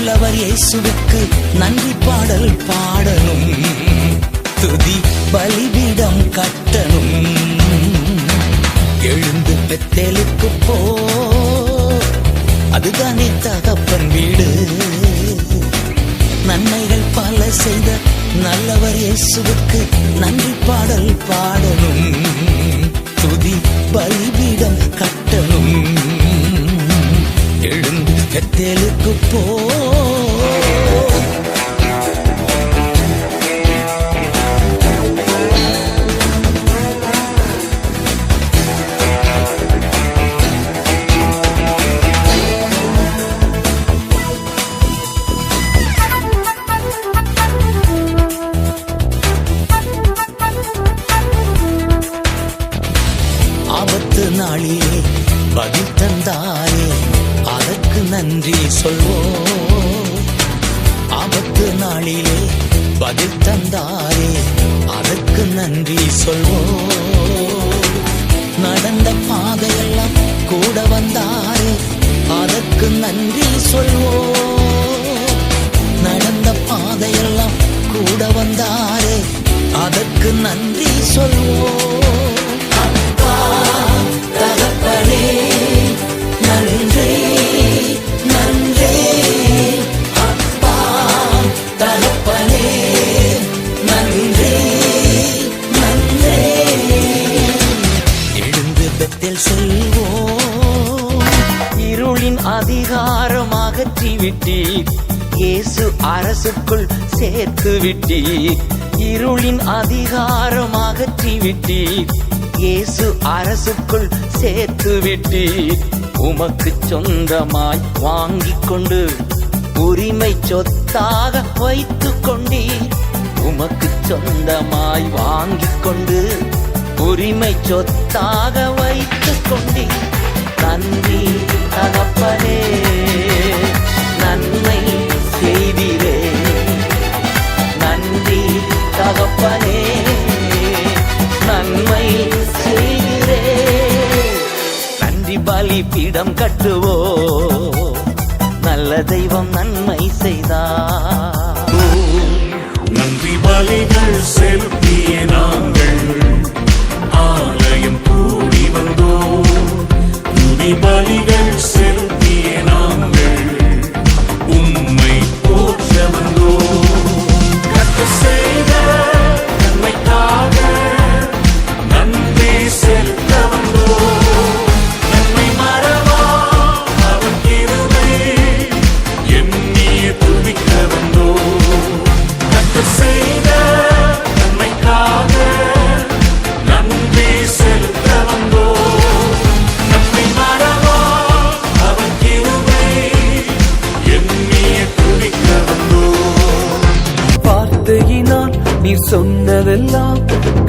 நல்லவர் இயேசுவுக்கு நன்றி பாடல் பாடணும், துதி பலிபீடம் கட்டணும். எழுந்து பெத்தேலுக்கு போ, அதுதானே தகப்பன் வீடு. நன்மைகள் பல செய்த நல்லவர் இயேசுவுக்கு நன்றி பாடல் பாடணும், துதி பலிபீடம் கட்டணும். எழுந்து பெத்தேலுக்கு போ. ஆபத்து நாளிலே பதில் தந்தாயே, அதற்கு நன்றி சொல்வோம். ஆபத்து நாளிலே பதில் தந்தாயே, அதற்கு நன்றி சொல்வோம். நடந்த பாதையெல்லாம் கூட வந்தாரே, அதற்கு நன்றி சொல்வோம். நடந்த பாதையெல்லாம் கூட வந்தாரே, அதற்கு நன்றி சொல்வோம். அப்பா தகப்பனே நன்றி நன்றி, அப்பா தகப்பனே நன்றி நன்றி. எழுந்து பெத்தேல் செல்வோம். இருளின் அதிகாரம் அகற்றி விட்டீர், இயேசு அரசுக்குள் சேர்த்து விட்டீர். இருளின் அதிகாரம் அகற்றி விட்டீர், இயேசு அரசுக்குள் சேர்த்து விட்டீர். உமக்கு சொந்தமாய் வாங்கிக் கொண்டு உரிமை சொத்தாக வைத்துக் கொண்டீர். உமக்கு சொந்தமாய் வாங்கிக் கொண்டு உரிமை சொத்தாக வைத்துக் கொண்டீர். நன்றி தகப்பனே, நன்மை செய்திரே. நன்றி தகப்பனே, நன்மை செய்திரே. நன்றி பலிபீடம் கட்டுவோ, நல்ல தெய்வம் நன்மை செய்தார். நன்றி பலிகள் செலுத்திய நாங்கள் ஆலயம் கூடி வந்தோம். துதி பலிகள் செலுத்திய நாங்கள் உம்மை போற்ற வந்தோம். கர்த்த செய்த நன்மைக்காக நன்றி செலுத்த வந்தோம். நன்மை மறவா அவர் கிருபை எண்ணிய துதிக்க வந்தோம். கர்த்த செய்த நன்மைக்காக நன்றி செலுத்த வந்தோம். நன்மை மறவா அவர் கிருபை எண்ணிய துதிக்க வந்தோம். வார்த்தையினால் நீர் சொன்னதெல்லாம்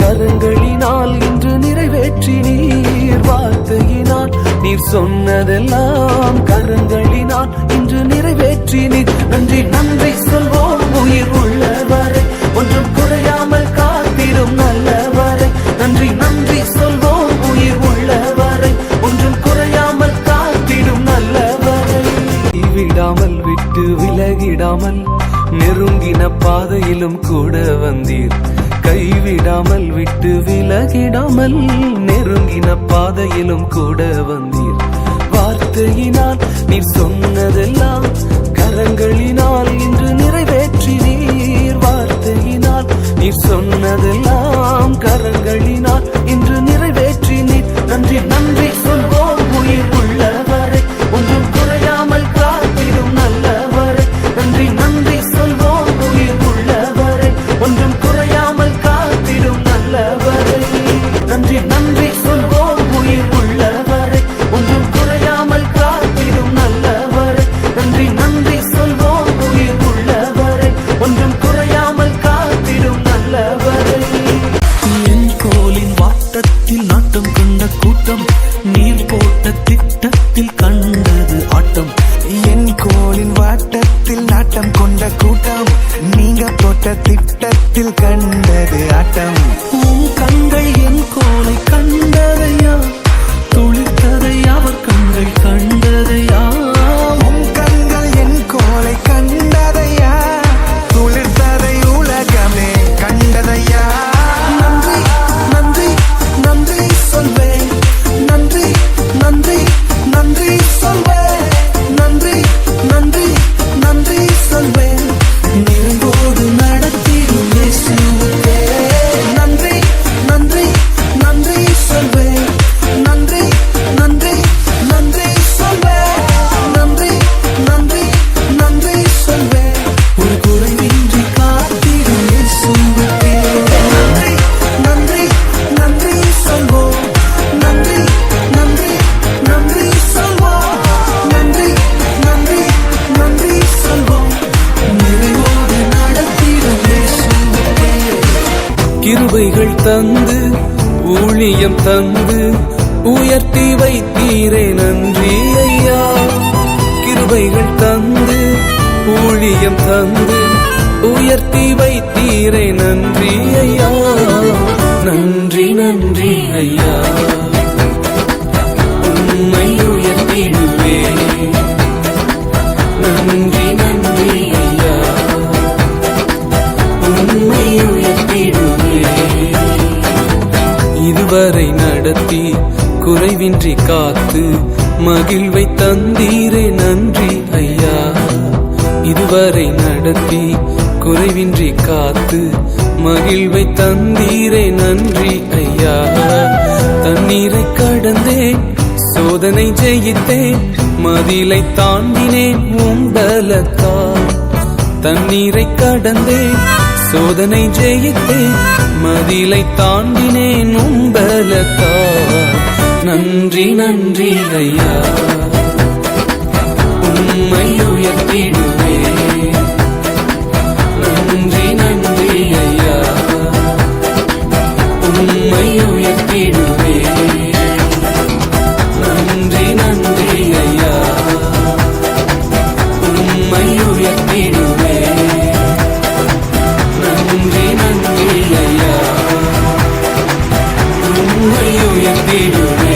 கரங்களினால் இன்று நிறைவேற்றினீர். வார்த்தையினால் நீர் சொன்னதெல்லாம் கரங்களினால் இன்று நிறைவேற்றினீர். நன்றி நன்றி சொல்வோம் உயிர் உள்ளவரை, ஒன்றும் குறையாமல் காத்திடும் நல்லவரை. நன்றி நன்றி சொல்வோம் உயிர் உள்ளவரை, ஒன்றும் குறையாமல் காத்திடும் நல்லவரை. விடாமல் விட்டு விலகிடாமல் நெருங்கின பாதையிலும் கூட வந்தீர். கைவிடாமல் விட்டு விலகிடாமல் நெருங்கின பாதையிலும் கூட வந்தீர். வார்த்தையினால் நீர் சொன்னதெல்லாம் கரங்களினால் இன்று நிறைவேற்றினீர். வார்த்தையினால் நீர் சொன்னதெல்லாம் கரங்களினால் இன்று நிறைவேற்றினீர். நன்றி நன்றி சொல்வோம் உயிர் உள்ளவரை, ஒன்றும் குறையாமல் காத்திடும் நல்லவரை. நன்றி நன்றி சொல்வோம் உயிர் உள்ளவரை, ஒன்றும் குறையாமல் காத்திடும் நல்லவரை. நன்றி நன்றி சொல்வோம் உயிர் உள்ளவரை, ஒன்றும் குறையாமல் காத்திடும் நல்லவரை. நன்றி நன்றி சொல்வோம் உயிர் உள்ளவரை, ஒன்றும் குறையாமல் காத்திடும் நல்லவரை. என் கோலின் வாட்டத்தில் நாட்டம் கொண்ட கூட்டம், நீர் போட்ட திட்டத்தில் கண்டது ஆட்டம். என் கோலின் வாட்டத்தில் நாட்டம் கொண்ட கூட்டம், நீங்க போட்ட திட்டத்தில் கண்டது ஆட்டம். உன் கண்கள் என் கோலை கண்டதையா, துளிர்த்ததை அவர் கண்கள் கண்டதையா. உன் கண்கள் என் கோலை கண்ட தந்து ஊழியம் தந்து உயர்த்தி வைத்தீரே நன்றி ஐயா. கிருபைகள் தந்து ஊழியம் தந்து உயர்த்தி வைத்தீரே நன்றி ஐயா. நன்றி நன்றி ஐயா, உம்மை உயர்த்திடுவே. நன்றி நன்றி ஐயா, உம்மை உயர்த்திடுவே. இதுவரை நடத்தி குறைவின்றி காத்து மகிழ்வை தந்தீரே நன்றி ஐயா. இதுவரை நடத்தி குறைவின்றி காத்து மகிழ்வை தந்தீரே நன்றி ஐயா. தண்ணீரை கடந்தேன், சோதனை ஜெயித்தேன், மதிலை தாண்டினேன் உம்பலத்தால். தண்ணீரை கடந்தேன், சோதனை ஜெயித்தேன், மதிலை தாண்டினேன் உம்பலத்தால். நன்றி நன்றி ஐயா, உம்மை உயர்த்திடுவே. நன்றி நன்றி ஐயா, உம்மை உயர்த்திடுவே. நன்றி நன்றி ஐயா, உம்மை உயர்த்திடுவே. நன்றி நன்றி ஐயா, உம்மை உயர்த்திடுவே.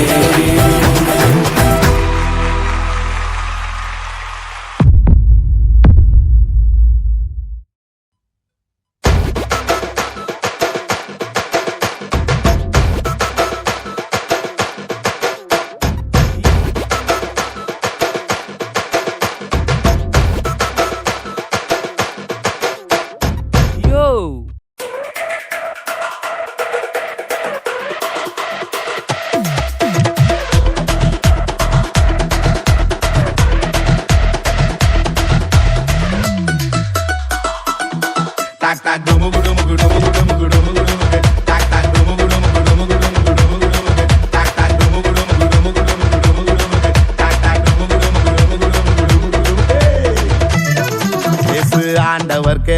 ஆண்டவர்க்கு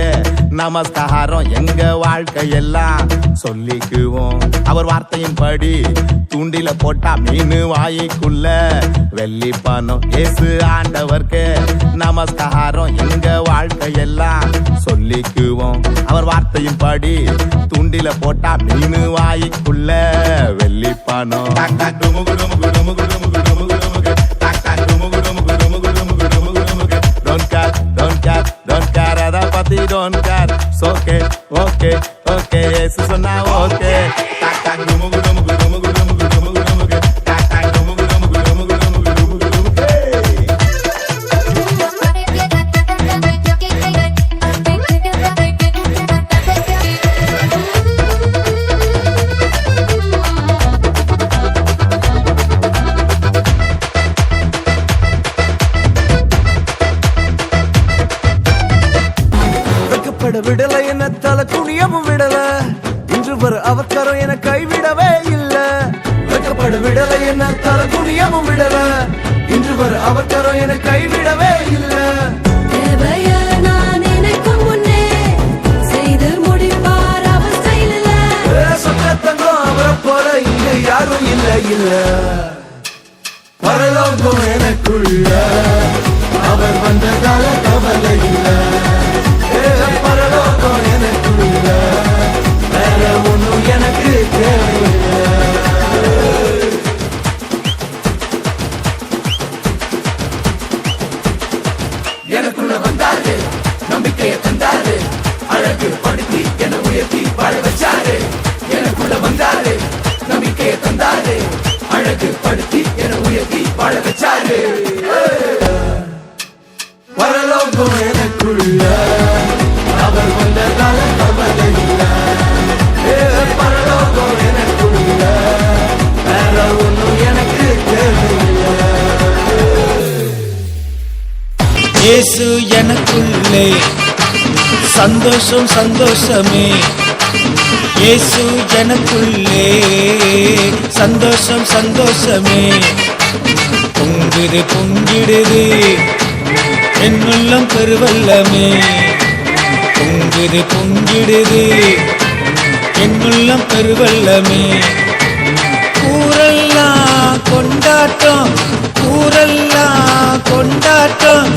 நமஸ்காரம் எங்க வாழ்க்கையெல்லாம் சொல்லிக்குவோம். அவர் வார்த்தையின்படி தூண்டில போட்டா மீன் வாய்க்குள்ள வெள்ளி பணம். இயேசு ஆண்டவர்க்கு நமஸ்காரம் எங்க வாழ்க்கையெல்லாம் சொல்லிக்குவோம். அவர் வார்த்தையின்படி தூண்டில போட்டா மீன் வாய்க்குள்ள வெள்ளி பணம். Don't care, it's okay, okay, okay, eso suena okay. விடல என்ன தல குனியவும் விடல, இன்று வர அவக்கரம் என கைவிடவே இல்ல. வெக்கப்பட விடல என்ன தல குனியவும் விடல, இன்று வர அவக்கரம் என கைவிடவே இல்ல. நான் நினைக்கும் முன்னே செய்து முடிப்பார் அவர் ஸ்டைலில். சொந்தத்தங்கம் அவரை போல இங்க யாரும் இல்ல இல்ல. பரலோகம் எனக்குள்ள அவர் வந்ததால கவலை இல்ல. பரலோகம் எனக்குள்ள வேற ஒண்ணும் எனக்கு தேவையில்லை. எனக்குள்ள வந்தாரு, நம்பிக்கையை தந்தாரு, அழகு படுத்தி என உயர்த்தி வாழ வச்சாரு. எனக்குள்ள வந்தாரு, நம்பிக்கையை தந்தாரு, அழகு படுத்தி என உயர்த்தி வாழ வச்சாரு. பரலோகம் எனக்குள்ள அவர் வந்ததால கவலை இல்ல. பரலோகம் எனக்குள்ள வேற ஒண்ணும் எனக்கு தேவையில்லை. இயேசு எனக்குள்ளே சந்தோஷம் சந்தோஷமே. இயேசு எனக்குள்ளே சந்தோஷம் சந்தோஷமே. பொங்குது பொங்கிடுது என் உள்ளம் பெருவல்லமே. பொங்குது பொங்கிடுது என்னுள்ளம் பெருவெள்ளமே. ஊரெல்லாம் கொண்டாட்டம், ஊரெல்லாம் கொண்டாட்டம்,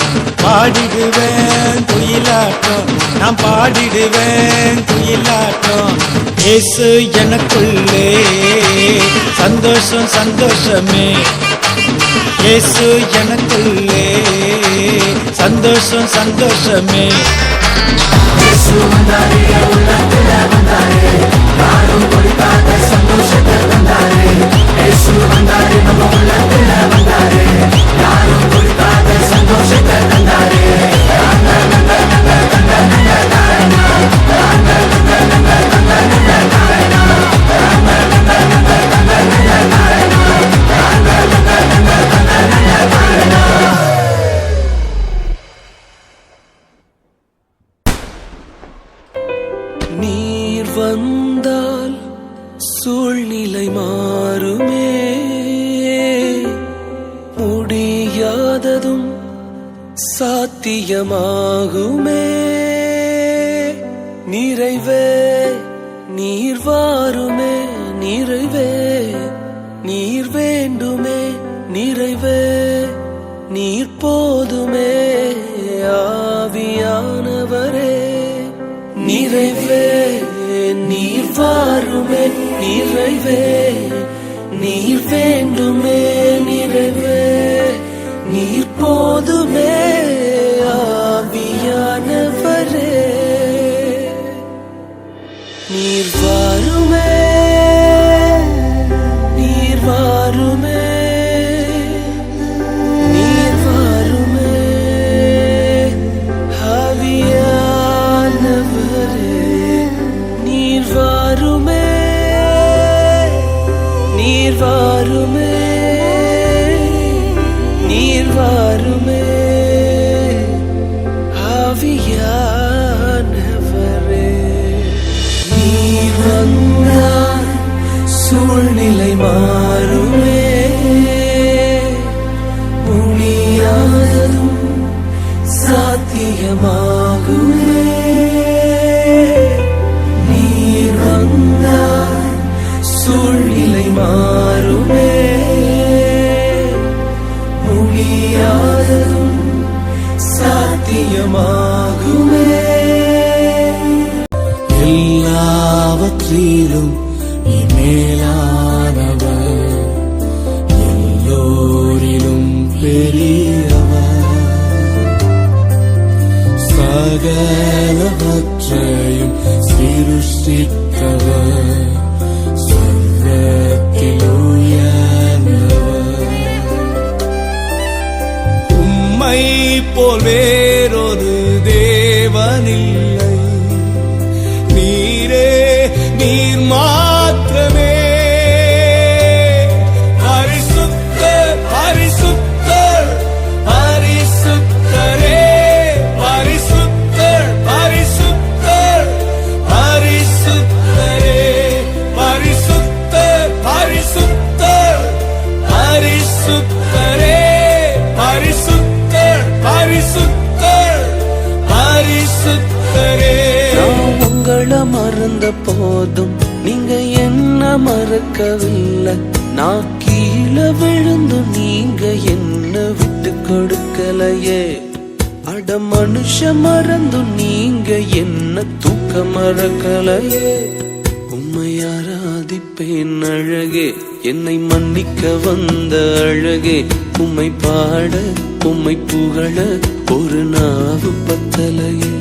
பாடிடுவேன் குயிலாட்டம், நான் பாடிடுவேன் குயிலாட்டம். இயேசு எனக்குள்ளே சந்தோஷம் சந்தோஷமே, இயேசு எனக்குள்ளே சந்தோஷம் சந்தோஷமே. நீர் வந்தால் சூழ்நிலை மாறுமே, முடியாததும் சாத்தியமாகுமே. நிறைவே நீர் வாருமே, நிறைவே நீர் வேண்டுமே, நிறைவே நீர் போதுமே. ஆவியானவரே நிறைவே நீர் வாருமே, நிறைவே நீர் வேண்டுமே, நிறைவே நீர் போதுமே. ஆவியானவரே நீர் வாருமே, நீர் வாருமே, நீர் வாருமே. ஆவியானவரே நீர் வாருமே, நீர் வாருமே, நீர் வாருமே. ஆவியானவரே நீர் வந்தால் சூழ்நிலை மாறுமே, முடியாததும் சாத்தியமாகுமே. நீர் வந்தால் சூழ்நிலை மாறுமே, முடியாததும் சாத்தியமாகுமே. எல்லாவற்றிலும் நீ மேலானவர், எல்லோரிலும் பெரியவர், சகலவற்றையும் சிருஷ்டித்தவர், சர்வத்தில் உயர்ந்தவர். உம்மை போல் வேறொரு தேவனில்லை, நீரே நீர் மாத்திரமே. பரிசுத்தர் பரிசுத்தர் பரிசுத்தரே, பரிசுத்தர் பரிசுத்தர் பரிசுத்தரே, பரிசுத்தர் பரிசுத்தர் பரிசுத்தரே, பரிசுத்தர் பரிசுத்தர் பரிசுத்தரே. நான் உங்களை மறந்த போதும் நீங்க என்ன மறக்கவில்லை, நான் கீழே விழுந்து நீங்க என்ன விட்டு கொடுக்கலையே. அட மனுஷ மறந்து நீங்க என்ன தூக்க மறக்கலையே. உம்மை ஆராதிப்பேன் அழகே, என்னை மன்னிக்க வந்த அழகே. உம்மை பாட உம்மை புகழ ஒரு நாவு பத்தலையே.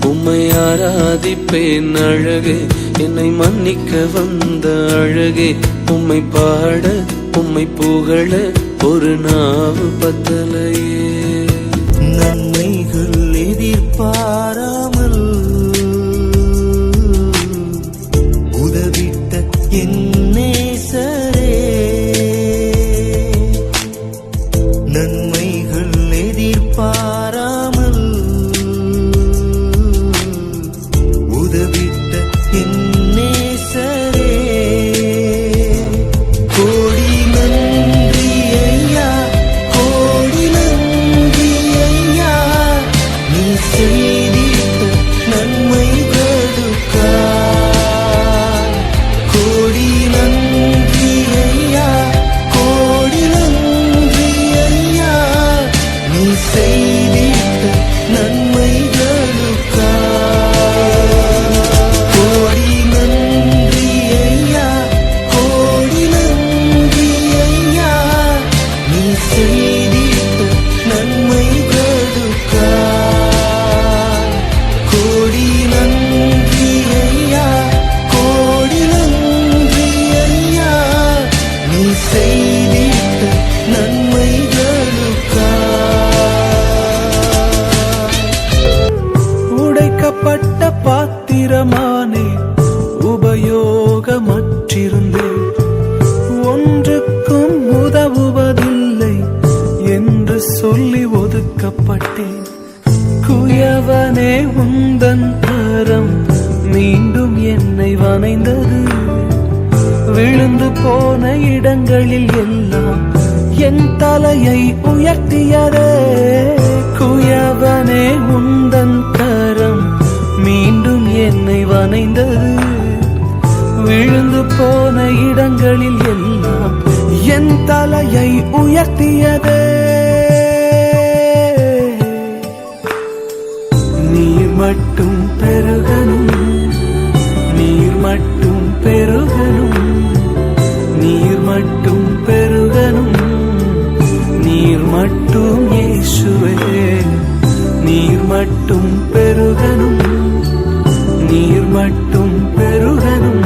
உம்மை ஆராதிப்பேன் அழகே, என்னை மன்னிக்க வந்த அழகே. உம்மை பாட உம்மை புகழ ஒரு நாவு பத்தலையே. நன்மைகள் எதிர்பாராமல் உதவிட்ட என் நேசரே, நன்மைகள் எதிர்பாராமல் உதவிட்ட என் நேசரே. கோடி நன்றி ஐயா, கோடி நன்றி ஐயா, நீ செய்தி என்று சொல்லி ஒதுக்கப்பட்டேன். குயவனே உந்தன் கரம் மீண்டும் என்னை வணைந்தது. விழுந்து போன இடங்களில் எல்லாம் என் தலையை உயர்த்தியதே. குயவனே உந்தன் கரம் மீண்டும் என்னை வணைந்தது. விழுந்து போன இடங்களில் எல்லாம் என் தலையை உயர்த்தியதே. நீர் மட்டும் பெருகணும், நீர் மட்டும் பெருகணும், நீர் மட்டும் பெருகணும், நீர் மட்டும் இயேசுவே. நீர் மட்டும் பெருகணும், நீர் மட்டும் பெருகணும்,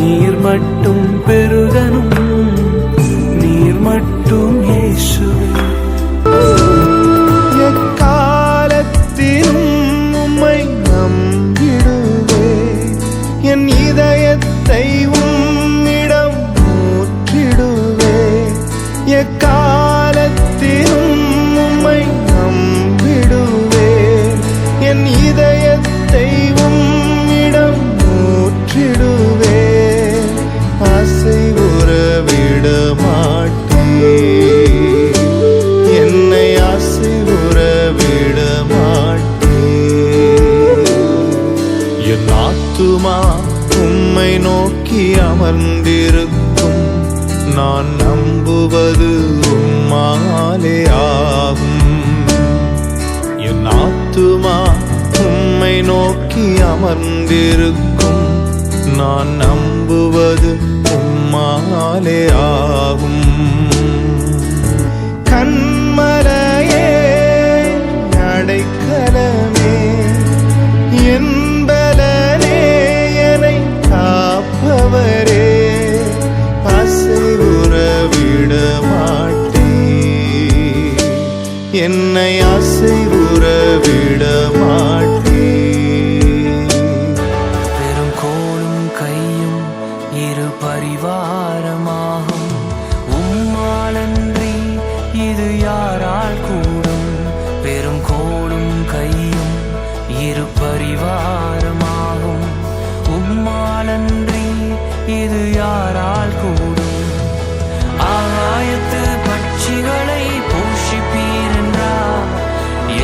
நீர் மட்டும் பெருகணும், நீர் மட்டும் இயேசுவே. எக்காலத்திலும் உம்மை நம்பிடுவே, என் இதயத்தை உம்மிடம் ஊற்றிடுவே. எக்காலத்திலும் உம்மை நம்பிடுவே, என் இதயத்தை உம்மிடம் ஊற்றிடுவே. ஆசை உறவிட மாட்டேன், என்னை ஆசை உறவிட மாட்டேன். என் ஆத்துமா உம்மை நோக்கி அமர்ந்திருக்கும், நான் நம்புவது உம்மாலே ஆகும். என் ஆத்துமா உம்மை நோக்கி அமர்ந்திருக்கும், நான் நம்புவது உம்மாலே ஆகும். கண்மலையே அடைக்கலமே, என்பலனே என்னை காப்பவரே. ஆசை உறவிட மாட்டேன், என்னை ஆசை உறவிட மாட்டேன். பெரும் கோலும் கையும் இரு பரிவாரமாகும். உம்மாலன்றி இது யாரால் கூடும்? பெரும் கோலும் கையும் இரு பரிவாரமாகும். உம்மாலன்றி இது யாரால் கூடும்? ஆகாயத்து பட்சிகளை போஷிப்பீரென்றார்,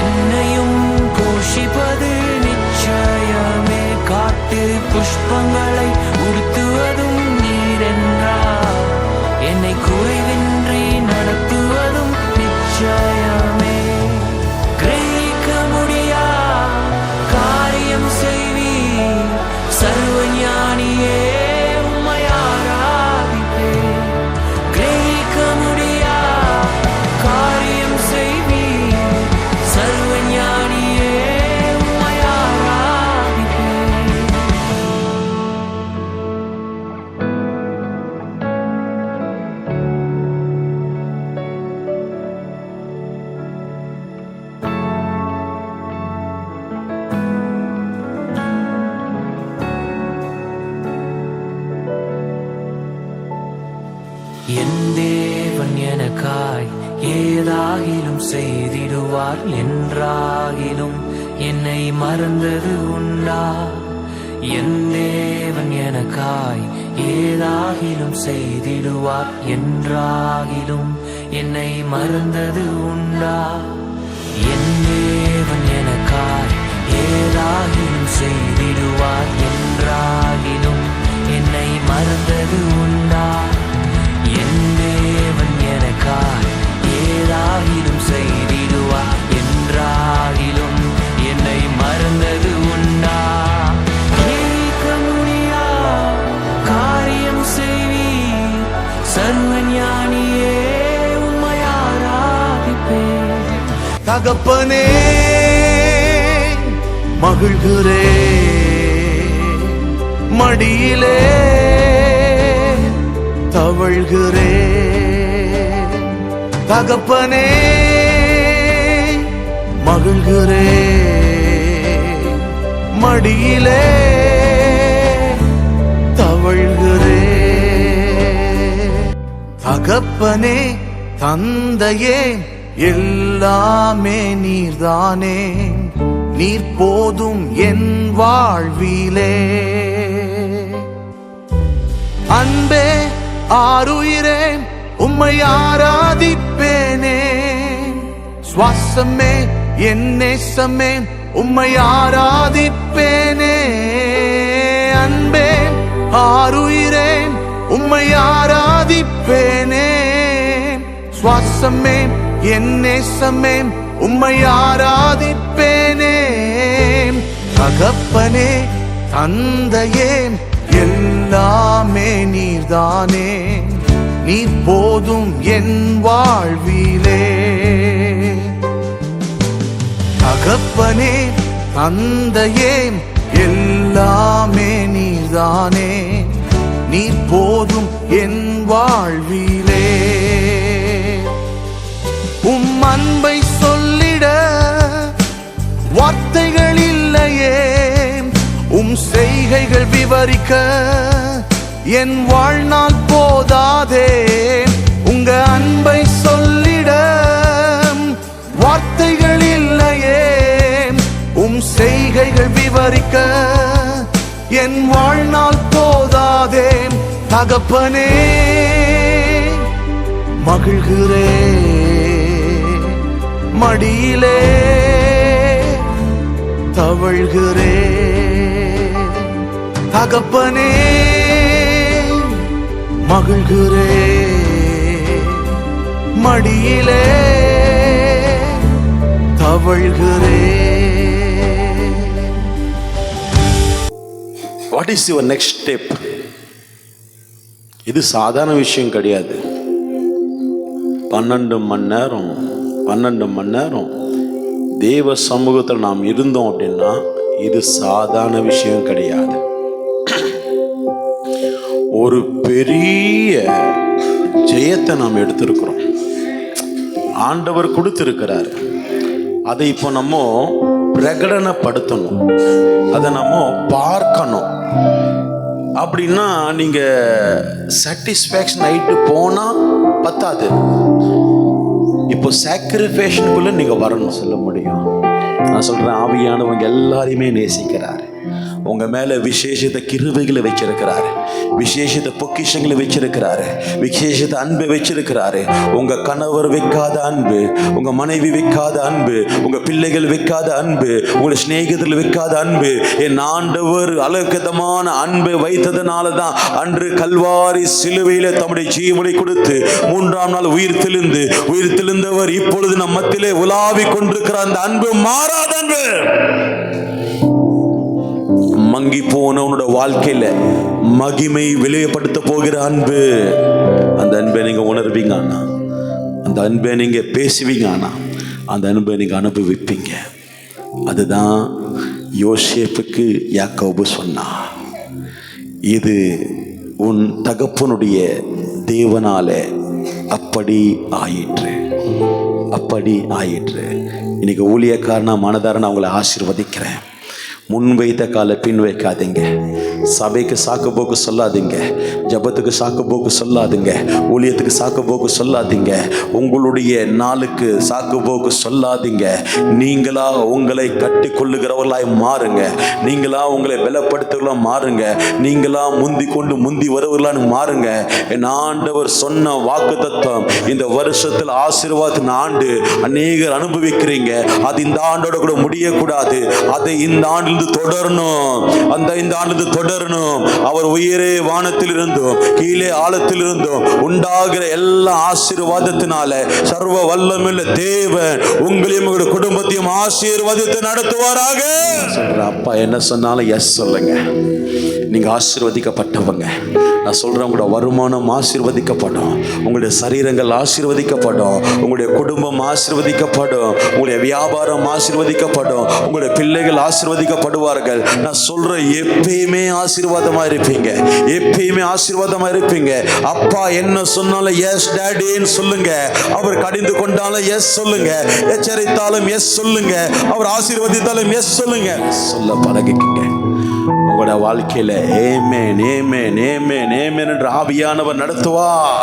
என்னையும் போஷிப்பது நிச்சயமே. காட்டு புஷ்பங்களை உடுத்துவதும் நீரென்றார், என்னை குறைவின்றி நடத்துவதும் நிச்சயமே. கிரகிக்க முடியா காரியம் செய்வீர், சர்வஞானியே உம்மை ஆராதிப்பேன். கிரகிக்க முடியா காரியம் செய்வீர், சர்வஞானியே உம்மை ஆராதிப்பேன். என் தேவன் எனக்காய் ஏதாகிலும் செய்திடுவார் என்றாகிலும் என்னை மறந்தது உண்டா? என் தேவன் எனக்காய் ஏதாகிலும் செய்திடுவார் என்றாகிலும் என்னை மறந்தது உண்டா? என் தேவன் எனக்காய் ஏதாகிலும் செய்திடுவார் என்றாகிலும் என்னை மறந்தது உண்டா? என் தேவன் எனக்காய் ஏதாகிலும் செய்திடுவார் என்றாகிலும் என்னை மறந்தது உண்டா? கேட்க முடியா காரியம் செய்வீர், சர்வஞானியே உம்மை ஆராதிப்பேன். தகப்பனே மகிழ்கிறே, மடியிலே தவழ்கிறே. தகப்பனே மகிழ்கிறே, மடியிலே தவழ்கிறே. தகப்பனே தந்தையே எல்லாமே நீர்தானே, நீர் போதும் என் வாழ்விலே. அன்பே ஆருயிரே உம்மை ஆராதிப்பேனே, சுவாசமே என் நேசமே உம்மை ஆராதிப்பேனே. அன்பே ஆருயிரே உம்மை ஆராதிப்பேனே, சுவாசமே என் நேசமே உம்மை ஆராதிப்பேனே. தகப்பனே தந்தையே எல்லாமே நீர்தானே, நீர் போதும் என் வாழ்விலே. தகப்பனே தந்தையே எல்லாமே நீர்தானே, நீர் போதும் என் வாழ்விலே. உம் அன்பை சொல்லிட வார்த்தைகள் இல்லையே, உம் செய்கைகள் விவரிக்க என் வாழ்நாள் போதாதே. உங்க அன்பை சொல்லிட வார்த்தைகள் இல்லையே, உம் செய்கைகள் விவரிக்க என் வாழ்நாள் போதாதே. தகப்பனே மகிழ்கிறே மடியிலே தவழ்கிறே. தகப்பனே மகிழ்கிறே மடியிலே தவழ்கிறே. What is your next step? இது சாதாரண விஷயம் கிடையாது. 12 மணி நேரம் தேவ சமூகத்தில் நாம் இருந்தோம் அப்படின்னா இது சாதாரண விஷயம் கிடையாது. ஒரு பெரிய ஜெயத்தை நாம் எடுத்திருக்கிறோம். ஆண்டவர் கொடுத்திருக்கிறார். அதை இப்போ நம்ம பிரகடனப்படுத்தணும், அதை நம்ம பார்க்கணும். அப்படின்னா நீங்க சாட்டிஸ்ஃபேக்ஷன் ஆயிட்டு போனா பத்தாது. இப்போ சாக்ரிஃபேஷனுக்குள்ள நீங்க வரணும் சொல்ல முடியும். நான் சொல்றேன், ஆவியானவங்க எல்லாரையுமே நேசிக்கிறார். உங்க மேல விசேஷித்த கிருபைகளை வச்சிருக்கிறாரு, விசேஷித்த பொக்கிஷங்களை வச்சிருக்கிறாரு, விசேஷித்த அன்பை வச்சிருக்கிறாரு. உங்க கணவர் வைக்காத அன்பு, உங்க மனைவி வைக்காத அன்பு, உங்க பிள்ளைகள் வைக்காத அன்பு, உங்க சிநேகிதர்கள் வைக்காத அன்பு என் ஆண்டவர் அலங்கதமான அன்பை வைத்ததுனால தான் அன்று கல்வாரி சிலுவையில தம்முடைய ஜீவனை கொடுத்து 3ஆம் நாள் உயிர் தெளிந்தவர் இப்பொழுது நம் மத்தியிலே உலாவிக் கொண்டிருக்கிற அந்த அன்பு மாறாத அன்பு. மங்கி போன உன்னோட வாழ்க்கையில மகிமை வெளியப்படுத்த போகிற அன்பு. அந்த அன்பை நீங்க உணர்வீங்க, ஆனா அந்த அன்பை நீங்க பேசுவீங்க, ஆனா அந்த அன்பை நீங்க அனுபவிப்பீங்க. அதுதான் யோசேப்புக்கு யாக்கோபு சொன்னா, இது உன் தகப்பனுடைய தேவனால அப்படி ஆயிற்று. இன்னைக்கு ஊழியக்காரனா மனதாரனா அவங்களை ஆசீர்வதிக்கிறேன். முன் வைத்த காலை பின் வைக்காதீங்க. சபைக்கு சாக்கு போக்கு சொல்லாதீங்க, ஜபத்துக்கு சாக்கு போக்கு சொல்லாதீங்க, ஊழியத்துக்கு சாக்கு போக்கு சொல்லாதீங்க, உங்களுடைய நாளுக்கு சாக்கு போக்கு சொல்லாதீங்க. நீங்களா உங்களை கட்டி கொள்ளுகிறவர்களாய் மாறுங்க. நீங்களா உங்களை பலப்படுத்துகிறவர்களாக மாறுங்க. நீங்களா முந்தி வருவர்களான்னு மாறுங்க. என் ஆண்டவர் சொன்ன வாக்கு தத்துவம் இந்த வருஷத்தில் ஆசீர்வாதத்தின் ஆண்டு அநேகர் அனுபவிக்கிறீங்க. அது இந்த ஆண்டோட கூட முடியக்கூடாது. அதை இந்த ஆண்டு தொடரணும். இந்த ஆண்டு தொடரணும். அவர் உயரே வானத்தில் இருந்தும் கீழே ஆழத்தில் இருந்தும் உண்டாகிற எல்லா ஆசீர்வாதத்தினால சர்வ வல்லமையுள்ள தேவன் உங்களையும் உங்களுடைய குடும்பத்தையும் ஆசீர்வாதத்தை நடத்துவாராக. அப்பா என்ன சொன்னாலும் எஸ் சொல்லுங்க. நீங்க ஆசீர்வதிக்கப்பட்டவங்க. நான் சொல்றேன், உங்களோட வருமானம் ஆசீர்வதிக்கப்படும், உங்களுடைய சரீரங்கள் ஆசீர்வதிக்கப்படும், உங்களுடைய குடும்பம் ஆசீர்வதிக்கப்படும், உங்களுடைய வியாபாரம் ஆசீர்வதிக்கப்படும், உங்களுடைய பிள்ளைகள் ஆசீர்வதிக்கப்படுவார்கள். நான் சொல்றேன், எப்பயுமே ஆசீர்வாதமா இருப்பீங்க, எப்பயுமே ஆசீர்வாதமா இருப்பீங்க. அப்பா என்ன சொன்னாலும் எஸ் டாடின்னு சொல்லுங்க. அவர் கடிந்து கொண்டாலும் எஸ் சொல்லுங்க, எச்சரித்தாலும் எஸ் சொல்லுங்க, அவர் ஆசீர்வதித்தாலும் எஸ் சொல்லுங்க. சொல்ல பழகிக்கங்க. உங்களோட வாழ்க்கையில ஆமென் ஆமென் ஆமென் ஆமென் என்று ஆவியானவர் நடத்துவார்.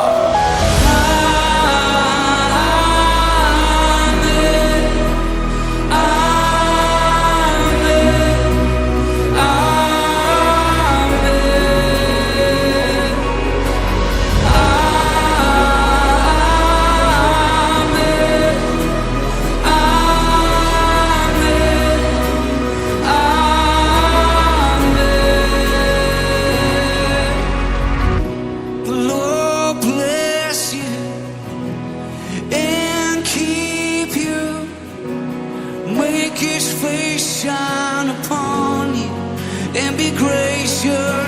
His face shine upon you and be gracious